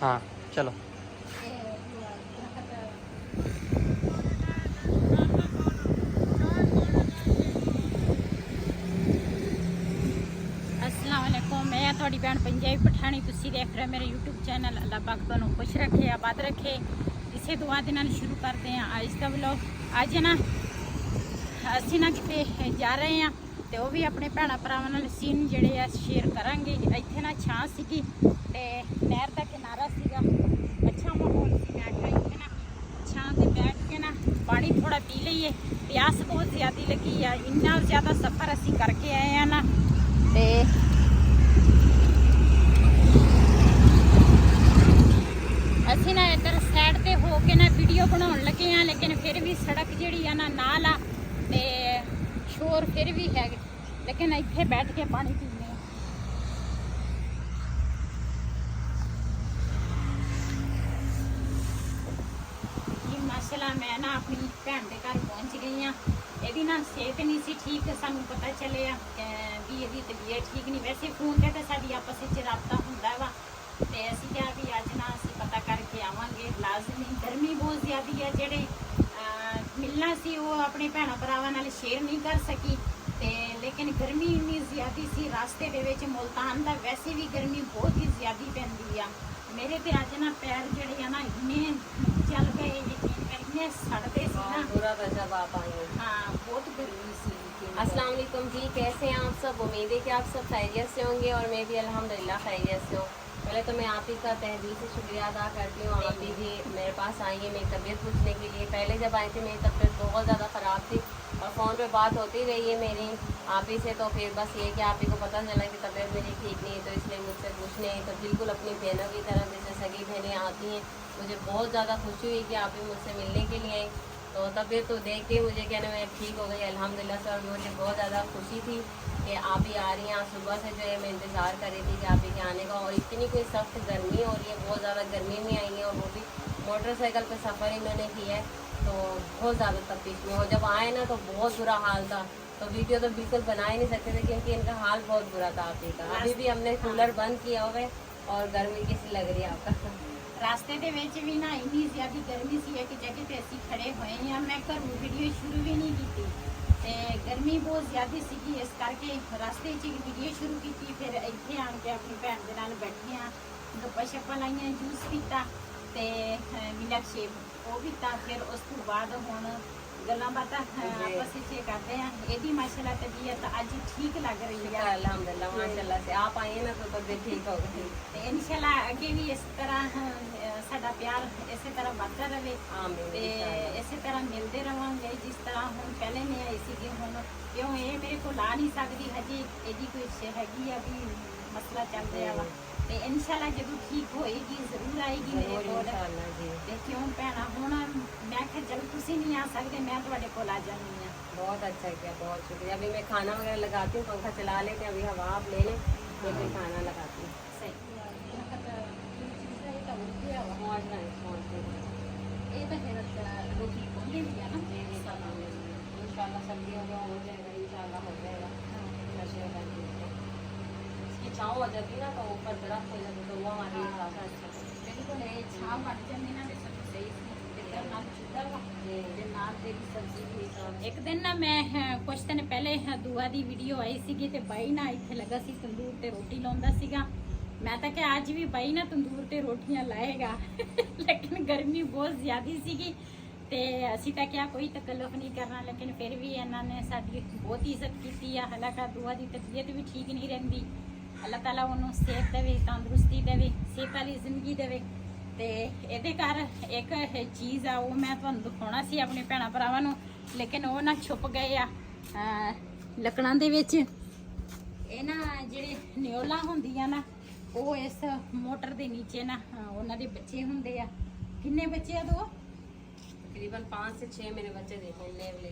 हाँ चलो। अस्सलामुअलैकुम, मैं थोड़ी भैन पंजाबी पठानी, तुसी देख रहे मेरे यूट्यूब चैनल। अल्लाह पाक तुहानू खुश रखे, आबाद रखे। इसे दुआ दे नाल शुरू करते हैं आज का व्लॉग। अज ना असी ना किते जा रहे हैं तो वह भी अपने भैन भरावां नाल सीन जिहड़े आ शेयर करांगे। इत्थे ना छां सीगी ते नहर दा किनारा सीगा, अच्छा माहौल सी। मैं आख्या इत्थे ना छां ते बैठ के ना पानी थोड़ा पी लईए, प्यास बहुत ज़्यादा लगी है। इन्ना ज़्यादा सफ़र असी करके आए हैं ना, ते असी ना इधर साइड ते हो के ना वीडियो बनाउण लगे हैं, लेकिन फिर भी सड़क जिहड़ी है ना नाल आ ते शोर फिर भी है, लेकिन इत्थे बैठ के पानी पीने हैं। जी माशाल्लाह, मैं ना अपनी भैन के घर पहुंच गई हाँ। यदी ना सेहत नहीं सी ठीक, सानू पता चले भी यदी तबीयत ठीक नहीं। वैसे फोन ते साडी आपस विच राबता हुंदा वा, ते असीं क्या भी अज ना असीं पता करके आवांगे लाजमी। गर्मी बहुत ज़्यादा है, जेड़े मिलना सी वो अपने भैन भरावां नाल शेयर नहीं कर सकी, ते लेकिन गर्मी इन्नी ज़्यादा सी रास्ते दे विच। मुल्तान दा वैसे भी गर्मी बहुत ही ज़्यादा पैंदी आ। मेरे ते अज ना पैर जेड़े आ ना इन्ने चल गए, इन्ने सड़दे सी ना, बुरा था जब आप आए। हाँ बहुत गर्मी सी। अस्सलाम वालेकुम जी, कैसे हैं आप सब? उम्मीद है कि आप सब खैरियत से होंगे और मैं भी अल्हम्दुलिल्लाह खैरियत से हूँ। पहले तो मैं आप ही का तहे दिल से शुक्रिया अदा करती हूँ। आप ही भी मेरे पास आई है मेरी तबीयत पूछने के लिए। पहले जब आई थी मेरी तबीयत बहुत ज़्यादा ख़राब थी और फ़ोन पे बात होती रही है मेरी आप ही से, तो फिर बस ये कि आप ही को पता चला कि तबीयत मेरी ठीक नहीं है, तो इसलिए मुझसे पूछने तो बिल्कुल अपनी बहनों की तरह जैसे सगी बहनें आती हैं। मुझे बहुत ज़्यादा खुशी हुई कि आप ही मुझसे मिलने के लिए आई। तो तबीयत तो देख के मुझे कहना मैं ठीक हो गई अल्हम्दुलिल्लाह से, और मुझे बहुत ज़्यादा खुशी थी कि आप ही आ रही हैं। आज सुबह से जो है मैं इंतज़ार कर रही थी कि आप ही के आने का, और इतनी कोई सख्त गर्मी हो रही है, बहुत ज़्यादा गर्मी में आई है, और वो भी मोटरसाइकिल पे सफ़र ही मैंने किया है, तो बहुत ज़्यादा तकलीफ में। और जब आए ना तो बहुत बुरा हाल था, तो वीडियो तो बिल्कुल बना ही नहीं सकते थे क्योंकि इनका हाल बहुत बुरा था आप ही का। अभी भी हमने कूलर बंद किया हुआ है और गर्मी कैसी लग रही है आपका? रास्ते दे विच भी ना इन्नी ज़्यादा गर्मी सी कि जगह ते असीं खड़े होए हैं। मैं घरों वीडियो शुरू भी नहीं की, ते गर्मी बहुत ज़्यादा सी, इस करके रास्ते च वीडियो शुरू की। फिर इत्थे आन के अपनी भैन दे नाल बैठे हाँ, गप्पां शप्पां लाइयां, जूस पीता ते मिल्क शेक वो पीता। फिर उस तो बाद हुण गल्लां बातां आपस विच करदे हैं। एदी माशाल्लाह तबीयत अज ठीक लग रही है अल्हम्दुलिल्लाह माशाल्लाह से। आप आई हैं ना तो तबीयत ठीक हो गई। ते इंशाल्लाह अगे भी इस तरह साडा प्यार इस तरह बढ़ता रहे, आमीन ते इस तरह मिलते रहांगे जिस तरह हुण पहले मैं आई सी। हुण क्यों ये मेरे को ला नहीं सकती हजे, एदी कोई हैगी आ भी मसला चल रहा वा, ते इंशाल्लाह जदों ठीक होएगी जरूर आएगी मेरे कोल। ते क्यों भैणा हुण मैं आख्या चल तुसीं नहीं आ सकते, मैं तुहाडे कोल आ जानी आ। बहुत अच्छा किया, बहुत शुक्रिया। अभी मैं खाना वगैरह लगाती हूँ, पंखा चला लेते हैं, अभी हवा आप ले लें तो फिर खाना लगाती हूँ। सही ये तो फिर रोटी खोलने भी है ना, इंशाल्लाह सब्जी वगैरह हो जाएगा, इंशाल्लाह हो जाएगा। इसकी छाँव हो जाती ना तो ऊपर दरख्त हो जाती तो वो हमारे लिए ज़्यादा अच्छा है। बिल्कुल ये छाव बन जाती ना तो सब सही एक दिन ना मैं कुछ दिन पहले दुआ दी वीडियो आई सी, ते बाई ना इत्थे लगा सी तंदूर ते रोटी लाउंदा सीगा। मैं तो क्या आज भी बाई ना तंदूर ते रोटियां लाएगा लेकिन गर्मी बहुत ज़्यादा सीगी, ते असी तो क्या कोई तकल्लुफ नहीं करना, लेकिन फिर भी इन्होंने साडी बहुत इज्जत की है। हालांकि दुआ की तबीयत भी ठीक नहीं रही, अल्लाह ताला उन्होंने सेहत देवे, तंदुरुस्ती देवे, सेहत वाली जिंदगी देवे। ते इहदे घर एक चीज़ आ वो मैं तुहानूं दिखाउणा सी अपने भैणां भरावां नूं, लेकिन वो ना छुप गए आ लकड़ां दे विच। ये ना जिहड़े न्योला हुंदियां ना वो इस मोटर दे नीचे ना उन्हां दे बच्चे हुंदे आ। किन्ने बच्चे आ? दो तकरीबन 5 से 6 मेरे बच्चे देखे लेवल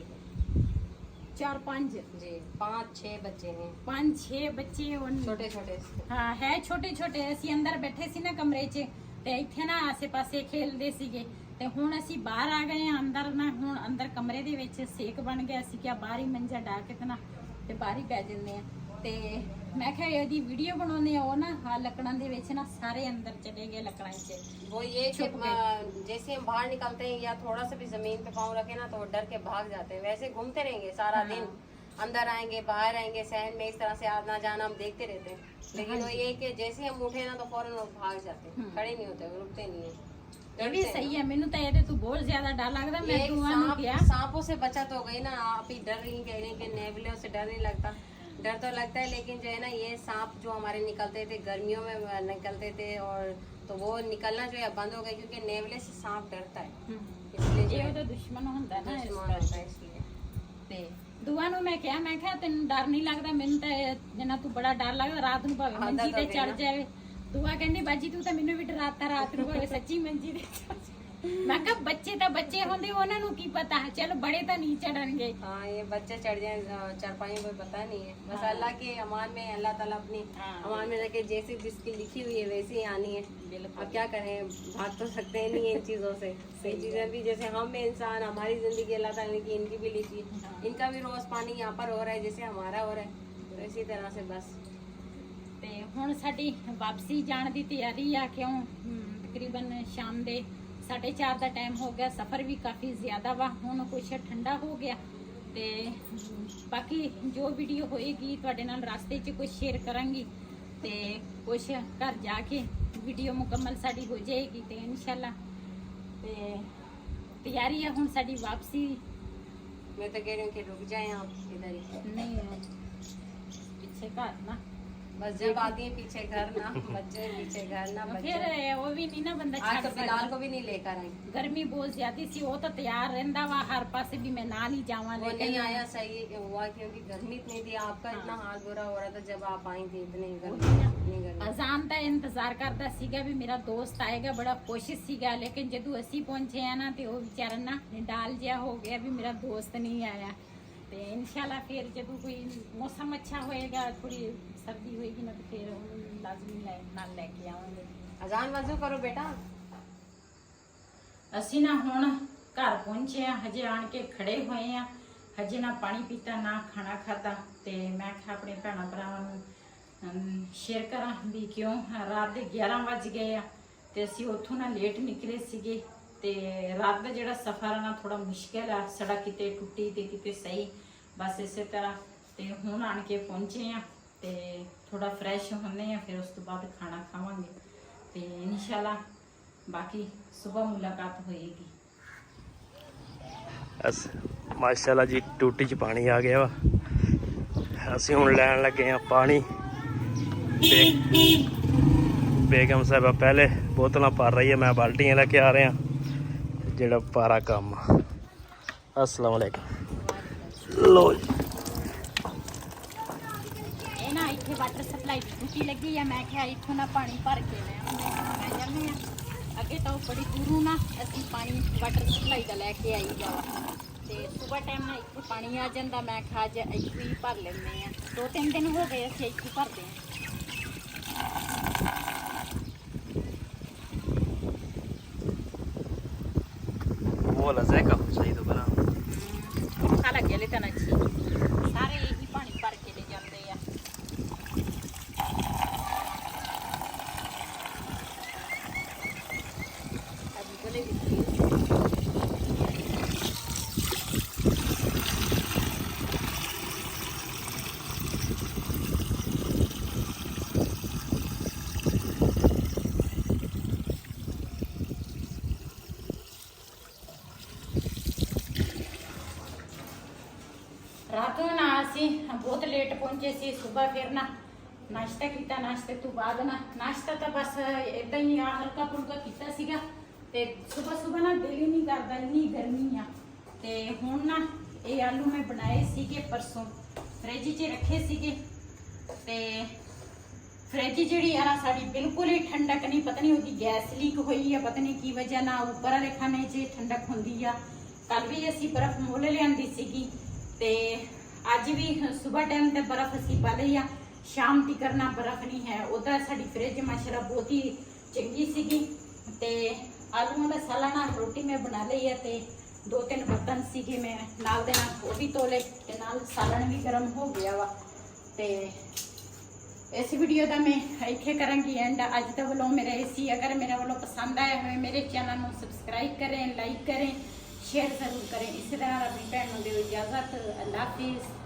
4-5 जी, 5-6 बच्चे हैं, 5-6 बच्चे छोटे छोटे। हाँ है छोटे छोटे। असीं अंदर बैठे सी ना कमरे च, ते इत्थे ना आसे पासे खेलदे सीगे, ते हुण असीं बाहर आ गए हैं अंदर ना। हुण अंदर कमरे दे विच सेक बन गया, असीं क्या बाहर ही मंजा डा के ते ना ते बाहर ही पै जंदे आ। ते ਮੈਂ ਕਿਹਾ ਇਹਦੀ ਵੀਡੀਓ ਬਣਾਉਂਦੇ ਆ ਉਹ ਨਾ ਹਾਂ ਲੱਕੜਾਂ ਦੇ ਵਿੱਚ ਨਾ ਸਾਰੇ ਅੰਦਰ ਚਲੇ ਗਏ ਲੱਕੜਾਂ 'ਚ वो ये कि जैसे हम बाहर निकलते हैं या थोड़ा सा भी जमीन पे पाँव रखे ना तो वो डर के भाग जाते हैं। वैसे घूमते रहेंगे सारा दिन, अंदर आएंगे बाहर आएंगे, सहन में इस तरह से आना जाना हम देखते रहते हैं। लेकिन वो ये कि जैसे हम उठे ना तो फौरन वो भाग जाते हैं, खड़े नहीं होते, रुकते नहीं है। ਇਹ ਵੀ ਸਹੀ ਹੈ। ਮੈਨੂੰ ਤਾਂ ਇਹਦੇ ਤੋਂ बहुत ज्यादा डर लगता। मैं एक दुआ नहीं किया। सांपों से बचत हो गई ना। आप ही डर रही कह रही कि नेवले से डर नहीं लगता। डर तो लगता है लेकिन जो है ना ये सांप जो हमारे निकलते थे गर्मियों में निकलते थे और तो वो निकलना जो है बंद हो गया क्योंकि नेवले से सांप डरता है, इसलिए जो ਇਹ है ਉਹਦਾ ਦੁਸ਼ਮਣ ਹੁੰਦਾ ਨਾ ਇਸ दुश्मन ਤਰ੍ਹਾਂ। होता है इसलिए। ਤੇ ਦੁਆ ਨੂੰ ਮੈਂ ਕਿਹਾ ਤੈਨੂੰ ਡਰ ਨਹੀਂ ਲੱਗਦਾ? ਮੈਨੂੰ ਤਾਂ ਜਿੰਨਾ ਤੂੰ ਬੜਾ ਡਰ ਲੱਗਦਾ ਰਾਤ ਨੂੰ ਭਾਵੇਂ ਮੰਜੀ ਤੇ ਚੜ ਜਾਵੇ। ਦੁਆ ਕਹਿੰਦੀ ਬਾਜੀ ਤੂੰ ਤਾਂ ਮੈਨੂੰ ਵੀ ਡਰਾਤਾ ਰਾਤ ਨੂੰ ਭਾਵੇਂ ਸੱਚੀ ਮੰਜੀ ਤੇ ਚੜ੍ਹ ਜਾਵੇ। ਮੈਂ ਕਿਹਾ ਬੱਚੇ ਤਾਂ ਬੱਚੇ ਹੁੰਦੇ ਉਹਨਾਂ ਨੂੰ ਕੀ ਪਤਾ, ਚਲ बड़े तो नहीं चढ़ेंगे। हाँ ये बच्चे चढ़ जाए चारपाई में पता नहीं है, बस अल्लाह के अमान में अल्लाह ताला अपनी अमान में रखे। जैसे जिसकी लिखी हुई है वैसे ही आनी है। अब क्या करें, भाग तो सकते हैं नहीं इन चीज़ों से। ये चीज़ें भी जैसे हम इंसान हमारी ज़िंदगी अल्लाह ताला की इनकी भी लिखी है। इनका भी रोज़ पानी यहाँ पर हो रहा है जैसे हमारा हो रहा है, तो इसी तरह से बस। ਤੇ ਹੁਣ ਸਾਡੀ ਵਾਪਸੀ ਜਾਣ ਦੀ ਤਿਆਰੀ ਆ। ਕਿਉਂ ਤਕਰੀਬਨ ਸ਼ਾਮ ਦੇ 4:30 ਦਾ ਟਾਈਮ ਹੋ ਗਿਆ। ਸਫ਼ਰ ਵੀ ਕਾਫੀ ਜ਼ਿਆਦਾ ਵਾ। ਹੁਣ ਕੁਛ ਠੰਡਾ ਹੋ ਗਿਆ ਤੇ ਬਾਕੀ ਜੋ ਵੀਡੀਓ ਹੋਏਗੀ ਤੁਹਾਡੇ ਨਾਲ ਰਸਤੇ 'ਚ ਕੁਝ ਸ਼ੇਅਰ ਕਰਾਂਗੀ ਤੇ ਕੁਛ ਘਰ ਜਾ ਕੇ ਵੀਡੀਓ ਮੁਕੰਮਲ ਸਾਡੀ ਹੋ ਜਾਏਗੀ ਤੇ ਇਨਸ਼ਾਅੱਲਾ ਤੇ ਤਿਆਰੀ ਆ ਹੁਣ ਸਾਡੀ ਵਾਪਸੀ। मैं तो कह रही हूँ कि रुक जाएं आप इधर ही, ਨਹੀਂ ਪਿੱਛੇ ਘਰ ਨਾ बस जब आती है पीछे घर ना बच्चे, पीछे घर ना बच्चे। ਫਿਰ ਉਹ ਵੀ ਨਹੀਂ ਨਾ ਬੰਦਾ आज ਛੱਡ तो बिलाल ਸਕਦਾ। को भी नहीं लेकर आई, गर्मी बहुत ज्यादा सी। वो तो तैयार रहता वा हर पासे भी मैं नाल ही जावा, वो लेकिन नहीं आया। सही हुआ क्योंकि गर्मी इतनी थी, आपका इतना हाल बुरा हो रहा था जब आप आई थी। इतनी गर्मी अजान का इंतजार करता सीगा भी मेरा दोस्त आएगा, बड़ा कोशिश सीगा। लेकिन जदू असी पहुंचे हैं ना तो वो बेचारा ना निडाल जिहा हो गया भी मेरा दोस्त नहीं आया। तो इंशाल्लाह फिर जदू कोई मौसम अच्छा होएगा, थोड़ी सर्दी होएगी ना तो फिर लाजमी नाल लेके आवांगे। अजान वजू करो बेटा। ਅਸੀਂ ਨਾ ਹੁਣ ਘਰ ਪਹੁੰਚੇ ਆ, ਹਜੇ ਆਣ ਕੇ ਖੜੇ ਹੋਏ ਆ। ਹਜੇ ਨਾ ਪਾਣੀ ਪੀਤਾ ਨਾ ਖਾਣਾ ਖਾਦਾ। ਤੇ ਮੈਂ ਕਿਹਾ ਆਪਣੇ ਭੈਣਾਂ ਭਰਾਵਾਂ ਨੂੰ ਸ਼ੇਅਰ ਕਰਾਂ ਵੀ ਕਿਉਂ ਰਾਤ ਦੇ 11 ਵੱਜ ਗਏ ਆ ਤੇ ਅਸੀਂ ਉੱਥੋਂ ਨਾ ਲੇਟ ਨਿਕਲੇ ਸੀਗੇ। ਤੇ ਰਾਤ ਦਾ ਜਿਹੜਾ ਸਫ਼ਰ ਆ ਨਾ ਥੋੜਾ ਮੁਸ਼ਕਿਲ ਆ, ਸੜਕ ਕਿਤੇ ਟੁੱਟੀ ਤੇ ਕਿਤੇ ਸਹੀ, ਬਸ ਇਸੇ ਤਰ੍ਹਾਂ। ਤੇ ਹੁਣ ਆਣ ਕੇ ਪਹੁੰਚੇ ਆ ਤੇ ਥੋੜਾ ਫਰੈਸ਼ ਹੁੰਨੇ ਆ, ਫਿਰ ਉਸ ਤੋਂ ਬਾਅਦ ਖਾਣਾ ਖਾਵਾਂਗੇ ਤੇ ਇਨਸ਼ਾਅੱਲਾ ਬਾਕੀ ਸੁਬਹ ਮੁਲਾਕਾਤ ਹੋਏਗੀ। ਬਸ ਮਾਸ਼ਾਅੱਲਾ ਜੀ ਟੂਟੀ 'ਚ ਪਾਣੀ ਆ ਗਿਆ ਵਾ। ਅਸੀਂ ਹੁਣ ਲੈਣ ਲੱਗੇ ਆ ਪਾਣੀ ਤੇ ਬੇਗਮ ਸਾਹਿਬਾ ਪਹਿਲੇ ਬੋਤਲਾਂ ਭਰ ਰਹੀ ਹੈ, ਮੈਂ ਬਾਲਟੀਆਂ ਲੈ ਕੇ ਆ ਰਿਹਾ ਜਿਹੜਾ ਪਾਰਾ ਕੰਮ। अस्सलाम वालेकुम। लो जी ਇਹ ਨਾ ਇੱਥੇ ਵਾਟਰ ਸਪਲਾਈ ਦੀ ਟੂਟੀ ਲੱਗੀ ਆ। ਮੈਂ ਕਿਹਾ ਇੱਥੋਂ ਨਾ ਪਾਣੀ ਭਰ ਕੇ ਲੈ ਜਾਂਦੇ ਆ। ਅੱਗੇ ਤਾਂ ਉਹ ਬੜੀ ਦੂਰੋਂ ਨਾ ਅਸੀਂ ਪਾਣੀ ਵਾਟਰ ਸਪਲਾਈ ਦਾ ਲੈ ਕੇ ਆਈ ਜਾਵਾ ਤੇ ਸਵੇਰ ਟਾਈਮ ਨਾ ਇੱਥੇ ਪਾਣੀ ਆ ਜਾਂਦਾ। ਮੈਂ ਕਿਹਾ ਅੱਜ ਇੱਥੇ ਹੀ ਭਰ ਲੈਂਦੇ ਆ। 2-3 ਦਿਨ ਹੋ ਗਏ ਅਸੀਂ ਇੱਥੇ ਭਰਦੇ ਆ। वो लज़ेका सही तो बना ਔਖਾ ਲੱਗਿਆ ਲੈ ਤਾਂ ਅੱਛੀ ਸਾਰੇ ਇਹੀ ਪਾਣੀ ਭਰ ਕੇ ਲੈ ਜਾਂਦੇ ਆ। अभी बोले भी ਰਾਤ ਨੂੰ ਨਾ ਅਸੀਂ ਬਹੁਤ ਲੇਟ ਪਹੁੰਚੇ ਸੀ। ਸਵੇਰ ਫਿਰ ਨਾ ਨਾਸ਼ਤਾ ਕੀਤਾ। ਨਾਸ਼ਤੇ ਤੋਂ ਬਾਅਦ ਨਾ ਨਾਸ਼ਤਾ ਤਾਂ ਬਸ ਇਦਾਂ ਹੀ ਆ ਹਲਕਾ ਫੁਲਕਾ ਕੀਤਾ ਸੀਗਾ ਤੇ ਸਵੇਰ ਨਾ ਦਿਲ ਹੀ ਨਹੀਂ ਕਰਦਾ, ਇੰਨੀ ਗਰਮੀ ਆ। ਤੇ ਹੁਣ ਨਾ ਇਹ ਆਲੂ ਮੈਂ ਬਣਾਏ ਸੀਗੇ ਪਰਸੋਂ, ਫ੍ਰਿਜ 'ਚ ਰੱਖੇ ਸੀਗੇ ਤੇ ਫ੍ਰਿਜ ਜਿਹੜੀ ਆ ਨਾ ਸਾਡੀ ਬਿਲਕੁਲ ਹੀ ਠੰਡਕ ਨਹੀਂ। ਪਤਾ ਨਹੀਂ ਉਹਦੀ ਗੈਸ ਲੀਕ ਹੋਈ ਆ, ਪਤਾ ਨਹੀਂ ਕੀ ਵਜ੍ਹਾ ਨਾਲ ਉੱਪਰ ਵਾਲੇ ਖਾਨੇ 'ਚ ਠੰਡਕ ਹੁੰਦੀ ਆ। ਕੱਲ ਵੀ ਅਸੀਂ ਬਰਫ਼ ਮੁੱਲ ਲਿਆਂਦੀ ਸੀਗੀ ਤੇ ਅੱਜ ਵੀ ਸਵੇਰ ਟਾਈਮ ਤੇ ਬਰਫ਼ ਅਸੀਂ ਪਾ ਲਈ ਆ। ਸ਼ਾਮ ਤੱਕ ਨਾ ਬਰਫ਼ ਨਹੀਂ ਹੈ। ਉਹਦਾ ਸਾਡੀ ਫ੍ਰਿਜ ਮਾਸ਼ਾਅੱਲਾ ਬਹੁਤ ਹੀ ਚੰਗੀ ਸੀਗੀ। ਤੇ ਆਲੂਆਂ ਦਾ ਸਾਲਾਨਾ ਰੋਟੀ ਮੈਂ ਬਣਾ ਲਈ ਹੈ ਤੇ 2-3 ਬਰਤਨ ਸੀਗੇ ਮੈਂ ਨਾਲ ਦੇ ਨਾਲ ਉਹ ਵੀ ਧੋ ਲਏ ਤੇ ਨਾਲ ਸਾਲਣ ਵੀ ਗਰਮ ਹੋ ਗਿਆ ਵਾ। ਤੇ इस वीडियो का मैं इत्थे करांगी एंड अज का व्लॉग मेरा इसी। अगर मेरा व्लॉग पसंद आया हो मेरे चैनल को सबसक्राइब करें, लाइक करें, शेयर जरूर करें। इसी तरह अपनी भैन को दो इजाजत। अल्लाह हाफिज़।